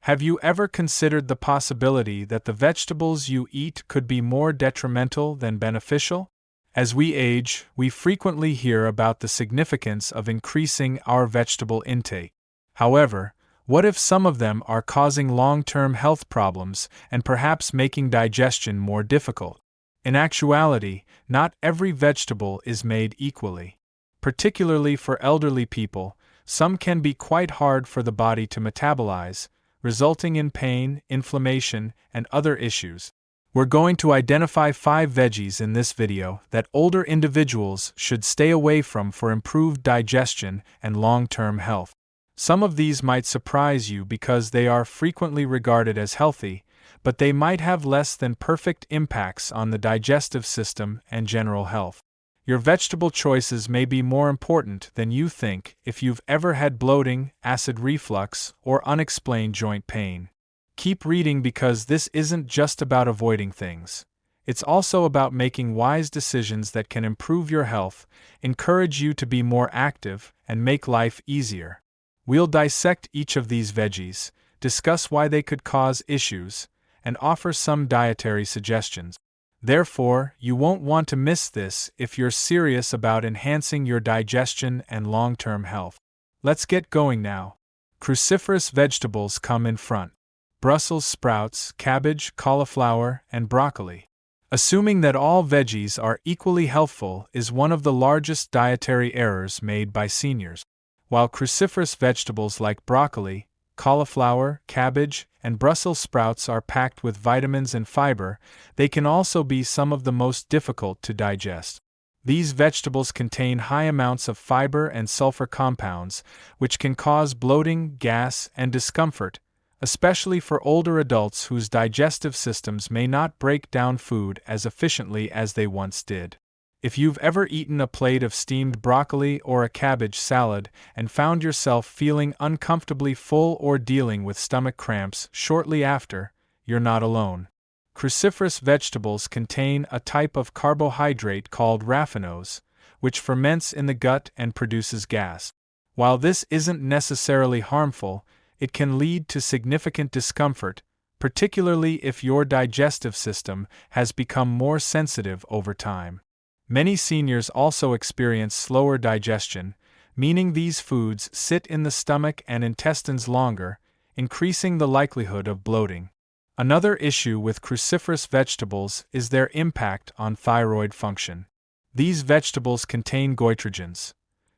Have you ever considered the possibility that the vegetables you eat could be more detrimental than beneficial? As we age, we frequently hear about the significance of increasing our vegetable intake. However, what if some of them are causing long-term health problems and perhaps making digestion more difficult? In actuality, not every vegetable is made equally. Particularly for elderly people, some can be quite hard for the body to metabolize, resulting in pain, inflammation, and other issues. We're going to identify 5 veggies in this video that older individuals should stay away from for improved digestion and long-term health. Some of these might surprise you because they are frequently regarded as healthy, but they might have less than perfect impacts on the digestive system and general health. Your vegetable choices may be more important than you think if you've ever had bloating, acid reflux, or unexplained joint pain. Keep reading because this isn't just about avoiding things. It's also about making wise decisions that can improve your health, encourage you to be more active, and make life easier. We'll dissect each of these veggies, discuss why they could cause issues, and offer some dietary suggestions. Therefore, you won't want to miss this if you're serious about enhancing your digestion and long-term health. Let's get going now. Cruciferous vegetables come in front. Brussels sprouts, cabbage, cauliflower, and broccoli. Assuming that all veggies are equally healthful is one of the largest dietary errors made by seniors. While cruciferous vegetables like broccoli, cauliflower, cabbage, and Brussels sprouts are packed with vitamins and fiber, they can also be some of the most difficult to digest. These vegetables contain high amounts of fiber and sulfur compounds, which can cause bloating, gas, and discomfort, especially for older adults whose digestive systems may not break down food as efficiently as they once did. If you've ever eaten a plate of steamed broccoli or a cabbage salad and found yourself feeling uncomfortably full or dealing with stomach cramps shortly after, you're not alone. Cruciferous vegetables contain a type of carbohydrate called raffinose, which ferments in the gut and produces gas. While this isn't necessarily harmful, it can lead to significant discomfort, particularly if your digestive system has become more sensitive over time. Many seniors also experience slower digestion, meaning these foods sit in the stomach and intestines longer, increasing the likelihood of bloating. Another issue with cruciferous vegetables is their impact on thyroid function. These vegetables contain goitrogens,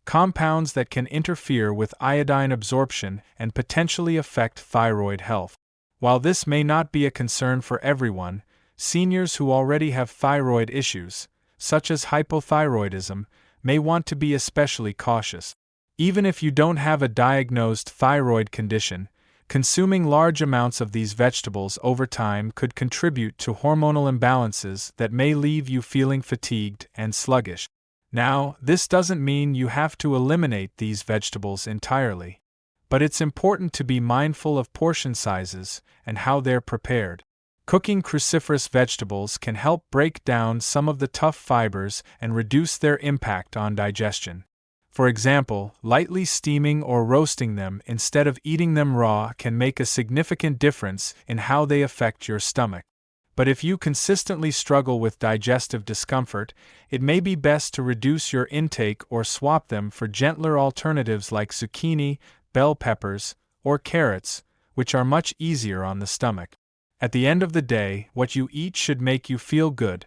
compounds that can interfere with iodine absorption and potentially affect thyroid health. While this may not be a concern for everyone, seniors who already have thyroid issues, such as hypothyroidism, may want to be especially cautious. Even if you don't have a diagnosed thyroid condition, consuming large amounts of these vegetables over time could contribute to hormonal imbalances that may leave you feeling fatigued and sluggish. Now, this doesn't mean you have to eliminate these vegetables entirely, but it's important to be mindful of portion sizes and how they're prepared. Cooking cruciferous vegetables can help break down some of the tough fibers and reduce their impact on digestion. For example, lightly steaming or roasting them instead of eating them raw can make a significant difference in how they affect your stomach. But if you consistently struggle with digestive discomfort, it may be best to reduce your intake or swap them for gentler alternatives like zucchini, bell peppers, or carrots, which are much easier on the stomach. At the end of the day, what you eat should make you feel good,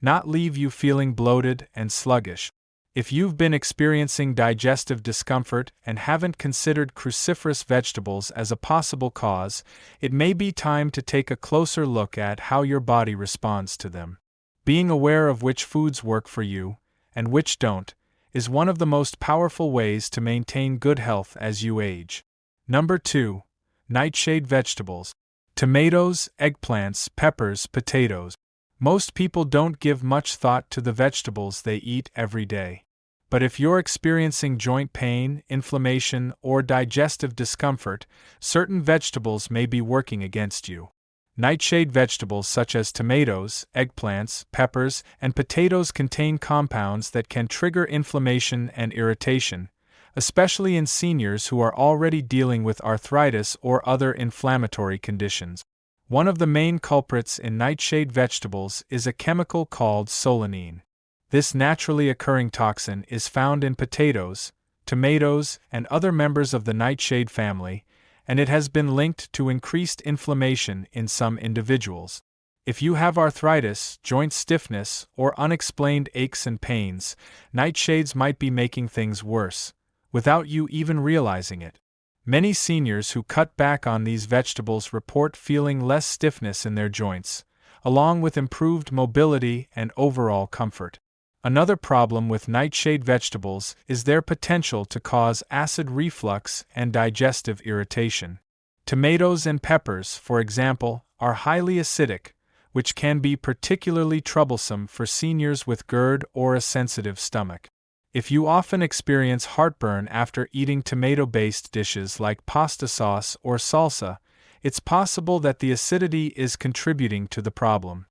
not leave you feeling bloated and sluggish. If you've been experiencing digestive discomfort and haven't considered cruciferous vegetables as a possible cause, it may be time to take a closer look at how your body responds to them. Being aware of which foods work for you, and which don't, is one of the most powerful ways to maintain good health as you age. Number 2. Nightshade vegetables. Tomatoes, eggplants, peppers, potatoes. Most people don't give much thought to the vegetables they eat every day. But if you're experiencing joint pain, inflammation, or digestive discomfort, certain vegetables may be working against you. Nightshade vegetables such as tomatoes, eggplants, peppers, and potatoes contain compounds that can trigger inflammation and irritation, especially in seniors who are already dealing with arthritis or other inflammatory conditions. One of the main culprits in nightshade vegetables is a chemical called solanine. This naturally occurring toxin is found in potatoes, tomatoes, and other members of the nightshade family, and it has been linked to increased inflammation in some individuals. If you have arthritis, joint stiffness, or unexplained aches and pains, nightshades might be making things worse, without you even realizing it. Many seniors who cut back on these vegetables report feeling less stiffness in their joints, along with improved mobility and overall comfort. Another problem with nightshade vegetables is their potential to cause acid reflux and digestive irritation. Tomatoes and peppers, for example, are highly acidic, which can be particularly troublesome for seniors with GERD or a sensitive stomach. If you often experience heartburn after eating tomato-based dishes like pasta sauce or salsa, it's possible that the acidity is contributing to the problem.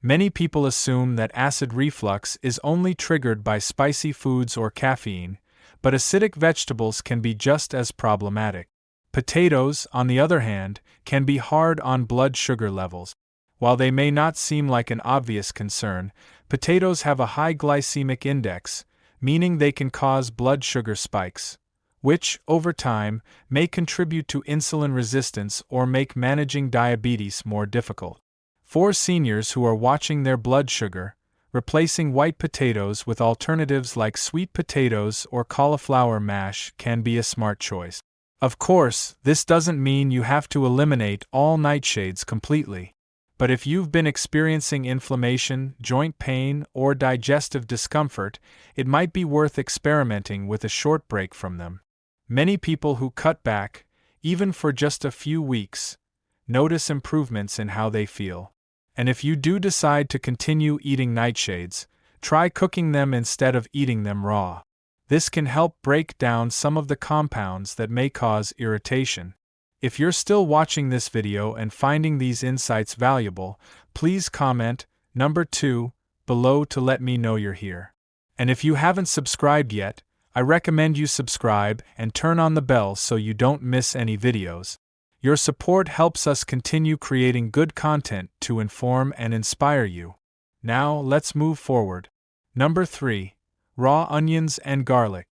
Many people assume that acid reflux is only triggered by spicy foods or caffeine, but acidic vegetables can be just as problematic. Potatoes, on the other hand, can be hard on blood sugar levels. While they may not seem like an obvious concern, potatoes have a high glycemic index, meaning they can cause blood sugar spikes, which, over time, may contribute to insulin resistance or make managing diabetes more difficult. For seniors who are watching their blood sugar, replacing white potatoes with alternatives like sweet potatoes or cauliflower mash can be a smart choice. Of course, this doesn't mean you have to eliminate all nightshades completely. But if you've been experiencing inflammation, joint pain, or digestive discomfort, it might be worth experimenting with a short break from them. Many people who cut back, even for just a few weeks, notice improvements in how they feel. And if you do decide to continue eating nightshades, try cooking them instead of eating them raw. This can help break down some of the compounds that may cause irritation. If you're still watching this video and finding these insights valuable, please comment number 2 below to let me know you're here. And if you haven't subscribed yet, I recommend you subscribe and turn on the bell so you don't miss any videos. Your support helps us continue creating good content to inform and inspire you. Now, let's move forward. Number 3. Raw onions and garlic.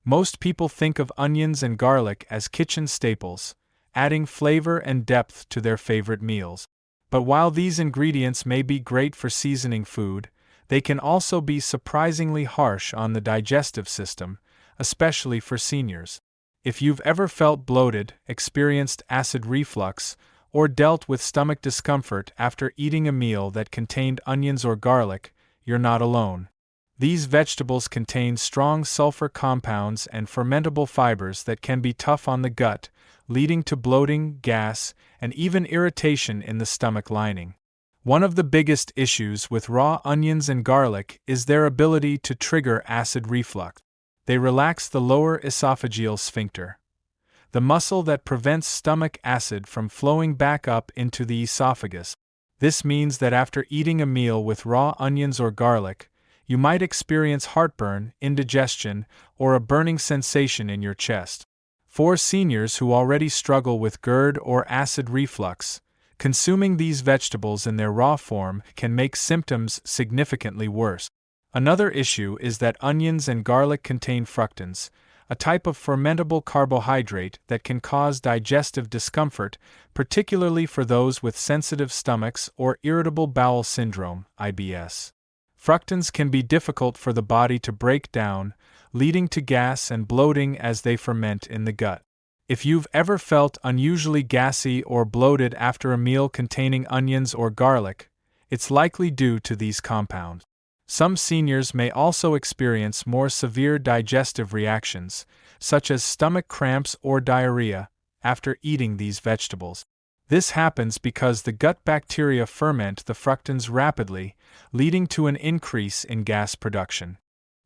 Most people think of onions and garlic as kitchen staples, adding flavor and depth to their favorite meals. But while these ingredients may be great for seasoning food, they can also be surprisingly harsh on the digestive system, especially for seniors. If you've ever felt bloated, experienced acid reflux, or dealt with stomach discomfort after eating a meal that contained onions or garlic, you're not alone. These vegetables contain strong sulfur compounds and fermentable fibers that can be tough on the gut, leading to bloating, gas, and even irritation in the stomach lining. One of the biggest issues with raw onions and garlic is their ability to trigger acid reflux. They relax the lower esophageal sphincter, the muscle that prevents stomach acid from flowing back up into the esophagus. This means that after eating a meal with raw onions or garlic, you might experience heartburn, indigestion, or a burning sensation in your chest. For seniors who already struggle with GERD or acid reflux, consuming these vegetables in their raw form can make symptoms significantly worse. Another issue is that onions and garlic contain fructans, a type of fermentable carbohydrate that can cause digestive discomfort, particularly for those with sensitive stomachs or irritable bowel syndrome, IBS. Fructans can be difficult for the body to break down, leading to gas and bloating as they ferment in the gut. If you've ever felt unusually gassy or bloated after a meal containing onions or garlic, it's likely due to these compounds. Some seniors may also experience more severe digestive reactions, such as stomach cramps or diarrhea, after eating these vegetables. This happens because the gut bacteria ferment the fructans rapidly, leading to an increase in gas production.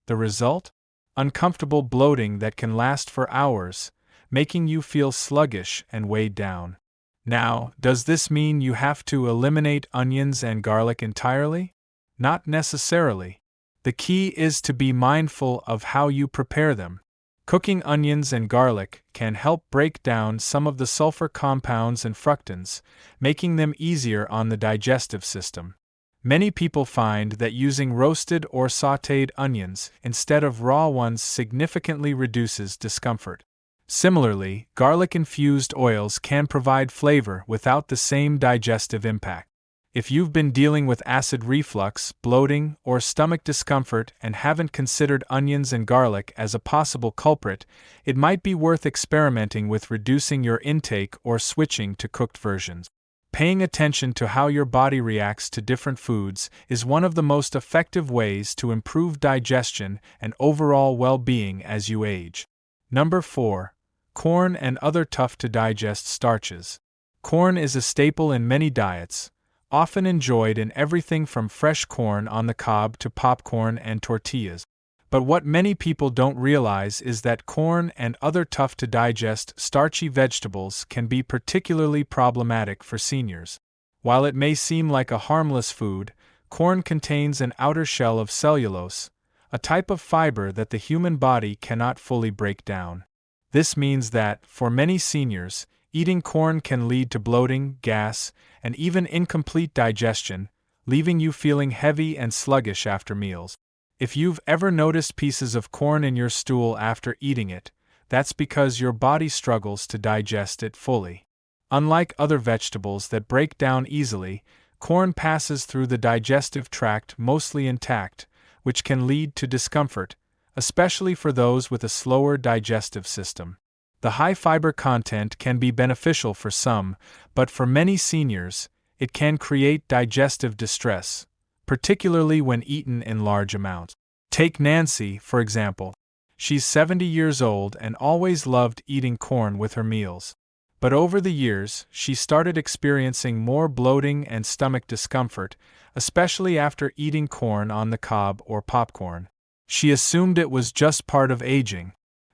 The result? Uncomfortable bloating that can last for hours, making you feel sluggish and weighed down. Now, does this mean you have to eliminate onions and garlic entirely? Not necessarily. The key is to be mindful of how you prepare them. Cooking onions and garlic can help break down some of the sulfur compounds and fructans, making them easier on the digestive system. Many people find that using roasted or sautéed onions instead of raw ones significantly reduces discomfort. Similarly, garlic-infused oils can provide flavor without the same digestive impact. If you've been dealing with acid reflux, bloating, or stomach discomfort and haven't considered onions and garlic as a possible culprit, it might be worth experimenting with reducing your intake or switching to cooked versions. Paying attention to how your body reacts to different foods is one of the most effective ways to improve digestion and overall well-being as you age. Number 4. Corn and other tough-to-digest starches. Corn is a staple in many diets, often enjoyed in everything from fresh corn on the cob to popcorn and tortillas. But what many people don't realize is that corn and other tough-to-digest starchy vegetables can be particularly problematic for seniors. While it may seem like a harmless food, corn contains an outer shell of cellulose, a type of fiber that the human body cannot fully break down. This means that, for many seniors, eating corn can lead to bloating, gas, and even incomplete digestion, leaving you feeling heavy and sluggish after meals. If you've ever noticed pieces of corn in your stool after eating it, that's because your body struggles to digest it fully. Unlike other vegetables that break down easily, corn passes through the digestive tract mostly intact, which can lead to discomfort, especially for those with a slower digestive system. The high fiber content can be beneficial for some, but for many seniors, it can create digestive distress, particularly when eaten in large amounts. Take Nancy, for example. She's 70 years old and always loved eating corn with her meals. But over the years, she started experiencing more bloating and stomach discomfort, especially after eating corn on the cob or popcorn. She assumed it was just part of aging.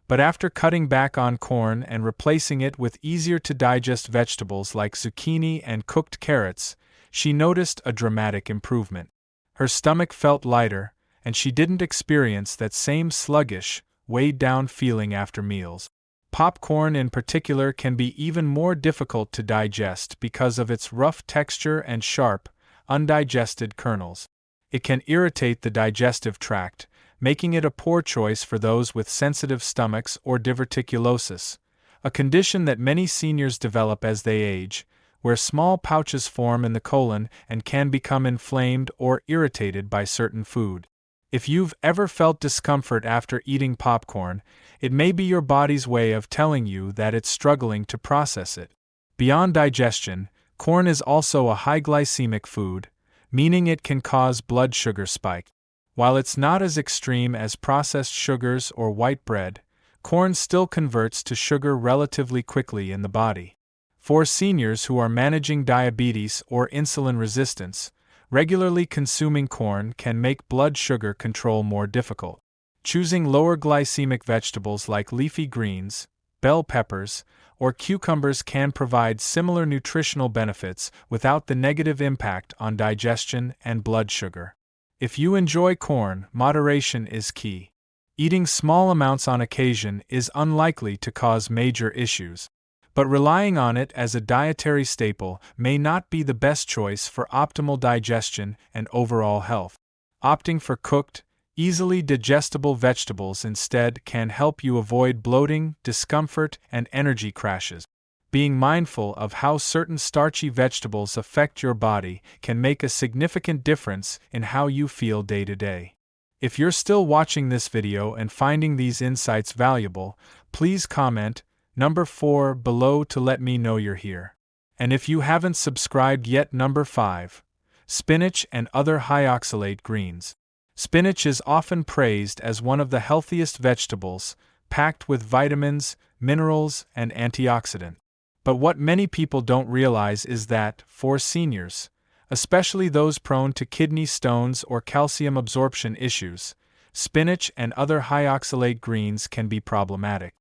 But after cutting back on corn and replacing it with easier-to-digest vegetables like zucchini and cooked carrots, she noticed a dramatic improvement. Her stomach felt lighter, and she didn't experience that same sluggish, weighed-down feeling after meals. Popcorn in particular can be even more difficult to digest because of its rough texture and sharp, undigested kernels. It can irritate the digestive tract, making it a poor choice for those with sensitive stomachs or diverticulosis, a condition that many seniors develop as they age, where small pouches form in the colon and can become inflamed or irritated by certain food. If you've ever felt discomfort after eating popcorn, it may be your body's way of telling you that it's struggling to process it. Beyond digestion, corn is also a high glycemic food, meaning it can cause blood sugar spike. While it's not as extreme as processed sugars or white bread, corn still converts to sugar relatively quickly in the body. For seniors who are managing diabetes or insulin resistance, regularly consuming corn can make blood sugar control more difficult. Choosing lower glycemic vegetables like leafy greens, bell peppers, or cucumbers can provide similar nutritional benefits without the negative impact on digestion and blood sugar. If you enjoy corn, moderation is key. Eating small amounts on occasion is unlikely to cause major issues, but relying on it as a dietary staple may not be the best choice for optimal digestion and overall health. Opting for cooked, easily digestible vegetables instead can help you avoid bloating, discomfort, and energy crashes. Being mindful of how certain starchy vegetables affect your body can make a significant difference in how you feel day to day. If you're still watching this video and finding these insights valuable, please comment number 4 below to let me know you're here. And if you haven't subscribed yet, number 5, spinach and other high oxalate greens. Spinach is often praised as one of the healthiest vegetables, packed with vitamins, minerals, and antioxidants. But what many people don't realize is that, for seniors, especially those prone to kidney stones or calcium absorption issues, spinach and other high oxalate greens can be problematic.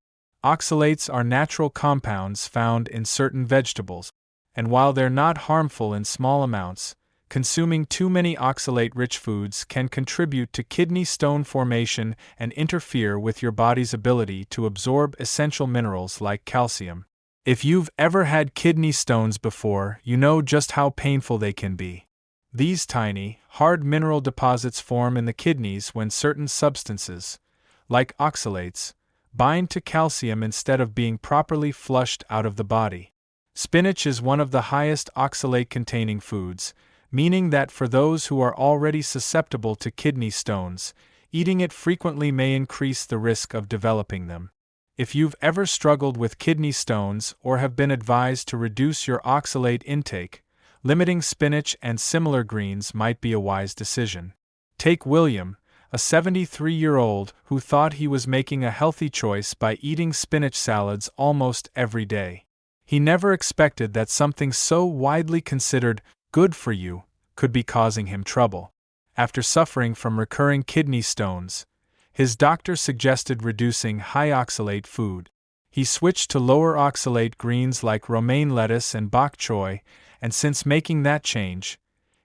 Oxalates are natural compounds found in certain vegetables, and while they're not harmful in small amounts, consuming too many oxalate-rich foods can contribute to kidney stone formation and interfere with your body's ability to absorb essential minerals like calcium. If you've ever had kidney stones before, you know just how painful they can be. These tiny, hard mineral deposits form in the kidneys when certain substances, like oxalates, bind to calcium instead of being properly flushed out of the body. Spinach is one of the highest oxalate-containing foods, meaning that for those who are already susceptible to kidney stones, eating it frequently may increase the risk of developing them. If you've ever struggled with kidney stones or have been advised to reduce your oxalate intake, limiting spinach and similar greens might be a wise decision. Take William, a 73-year-old who thought he was making a healthy choice by eating spinach salads almost every day. He never expected that something so widely considered good for you could be causing him trouble. After suffering from recurring kidney stones, his doctor suggested reducing high oxalate food. He switched to lower oxalate greens like romaine lettuce and bok choy, and since making that change,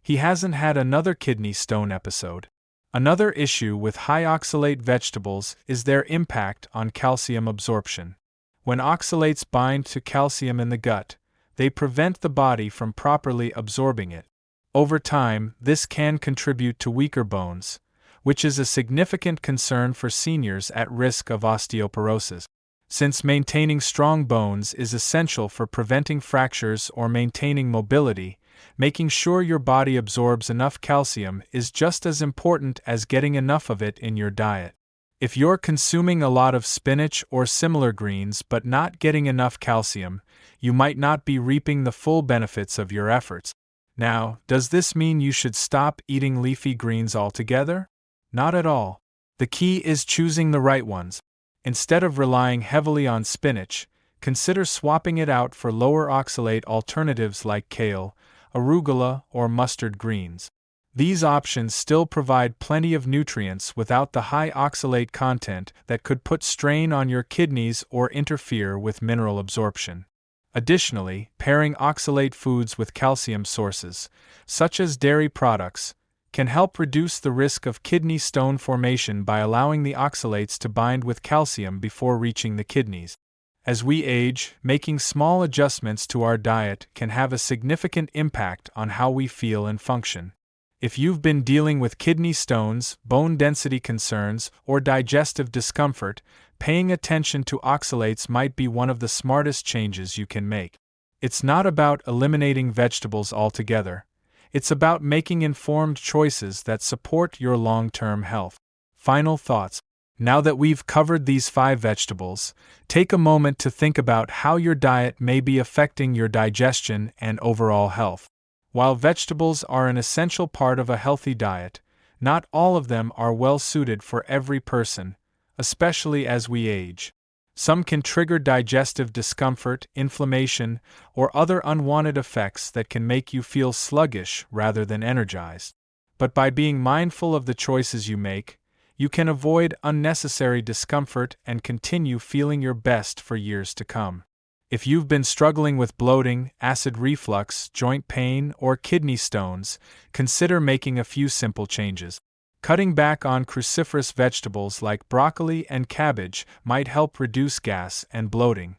he hasn't had another kidney stone episode. Another issue with high oxalate vegetables is their impact on calcium absorption. When oxalates bind to calcium in the gut, they prevent the body from properly absorbing it. Over time, this can contribute to weaker bones, which is a significant concern for seniors at risk of osteoporosis. Since maintaining strong bones is essential for preventing fractures or maintaining mobility, making sure your body absorbs enough calcium is just as important as getting enough of it in your diet. If you're consuming a lot of spinach or similar greens but not getting enough calcium, you might not be reaping the full benefits of your efforts. Now, does this mean you should stop eating leafy greens altogether? Not at all. The key is choosing the right ones. Instead of relying heavily on spinach, consider swapping it out for lower oxalate alternatives like kale, arugula, or mustard greens. These options still provide plenty of nutrients without the high oxalate content that could put strain on your kidneys or interfere with mineral absorption. Additionally, pairing oxalate foods with calcium sources, such as dairy products, can help reduce the risk of kidney stone formation by allowing the oxalates to bind with calcium before reaching the kidneys. As we age, making small adjustments to our diet can have a significant impact on how we feel and function. If you've been dealing with kidney stones, bone density concerns, or digestive discomfort, paying attention to oxalates might be one of the smartest changes you can make. It's not about eliminating vegetables altogether. It's about making informed choices that support your long-term health. Final thoughts. Now that we've covered these 5 vegetables, take a moment to think about how your diet may be affecting your digestion and overall health. While vegetables are an essential part of a healthy diet, not all of them are well suited for every person, especially as we age. Some can trigger digestive discomfort, inflammation, or other unwanted effects that can make you feel sluggish rather than energized. But by being mindful of the choices you make, you can avoid unnecessary discomfort and continue feeling your best for years to come. If you've been struggling with bloating, acid reflux, joint pain, or kidney stones, consider making a few simple changes. Cutting back on cruciferous vegetables like broccoli and cabbage might help reduce gas and bloating.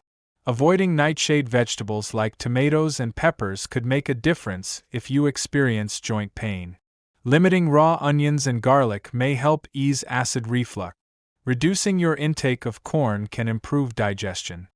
Avoiding nightshade vegetables like tomatoes and peppers could make a difference if you experience joint pain. Limiting raw onions and garlic may help ease acid reflux. Reducing your intake of corn can improve digestion.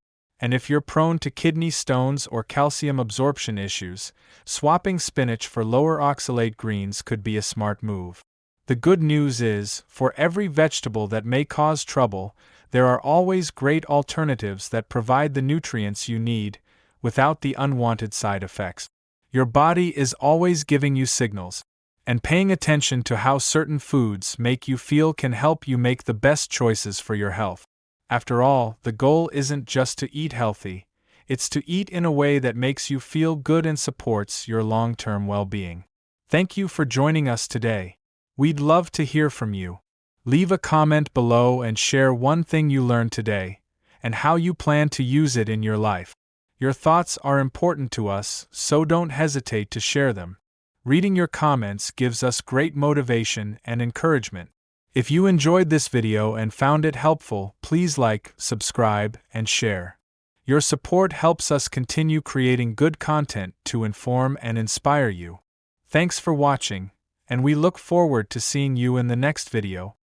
And if you're prone to kidney stones or calcium absorption issues, swapping spinach for lower oxalate greens could be a smart move. The good news is, for every vegetable that may cause trouble, there are always great alternatives that provide the nutrients you need, without the unwanted side effects. Your body is always giving you signals, and paying attention to how certain foods make you feel can help you make the best choices for your health. After all, the goal isn't just to eat healthy, it's to eat in a way that makes you feel good and supports your long-term well-being. Thank you for joining us today. We'd love to hear from you. Leave a comment below and share one thing you learned today, and how you plan to use it in your life. Your thoughts are important to us, so don't hesitate to share them. Reading your comments gives us great motivation and encouragement. If you enjoyed this video and found it helpful, please like, subscribe, and share. Your support helps us continue creating good content to inform and inspire you. Thanks for watching, and we look forward to seeing you in the next video.